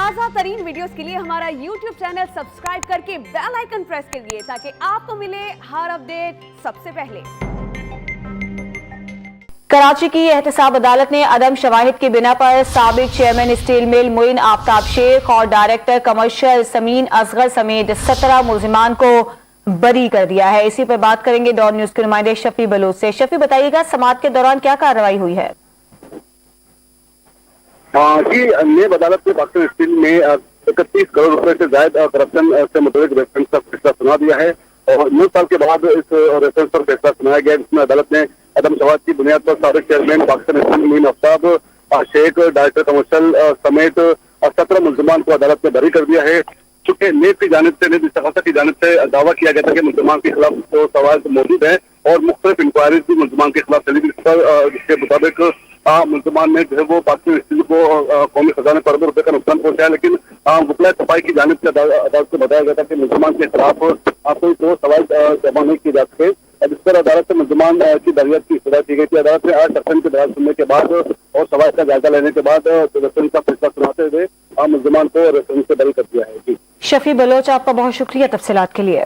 ताज़ा तरीन वीडियोस के लिए हमारा YouTube चैनल सब्सक्राइब करके बेल आइकन प्रेस करिए ताकि आपको मिले हर अपडेट सबसे पहले। कराची की एहतसाब अदालत ने अदम शवाहिद की बिना पर साबिक chairman steel mill Moin Aftab Sheikh और डायरेक्टर कमर्शियल समीन असगर समेत 17 मुलजिमान को बरी कर दिया है। इसी पर बात करेंगे डॉन न्यूज के नुमाइंदे शफी बलोच से। शफी, बताइएगा समाअत के दौरान क्या कार्रवाई हुई है? जी, नेब अदालत ने पाकिस्तान स्टील में 31 करोड़ रुपए से जायद करप्शन से मुतल्लिक रेफरेंस का फैसला सुना दिया है और 9 साल के बाद इस रेफरेंस पर फैसला सुनाया गया, जिसमें अदालत ने अदम शवाहिद की बुनियाद पर साबिक chairman Pakistan steel Moin Aftab Sheikh, director commercial समेत 17 मुलजमान को अदालत ने बरी कर दिया है। चूंकि नेब की जानिब से, नेब इस्तग़ासा की जानिब से दावा किया गया था कि मुलजमान के खिलाफ तो सवाल मौजूद है और मुख्तलिफ इंक्वायरीज भी मुलजमान के खिलाफ चली, जिसके मुताबिक मुलजमान ने जो है वो पाकिस्तान स्टील को कौमी खजाने पर रुपए का नुकसान पहुंचाया, लेकिन वकला सफाई की जानिब से अदालत को बताया गया था कि मुलजमान के खिलाफ कोई तो सवाल जमा नहीं किए जा सके, जिस पर अदालत से मुलजमान की दरियात की इस्तदा की गई थी। अदालत ने आज सेक्शन के बयान सुनने के बाद और सवाल का जायजा लेने के बाद रेफरेंस का फैसला सुनाते हुए मुलजमान को रेफरेंस से बरी कर दिया है। जी शफी बलोच, आपका बहुत शुक्रिया तफसीलात के लिए।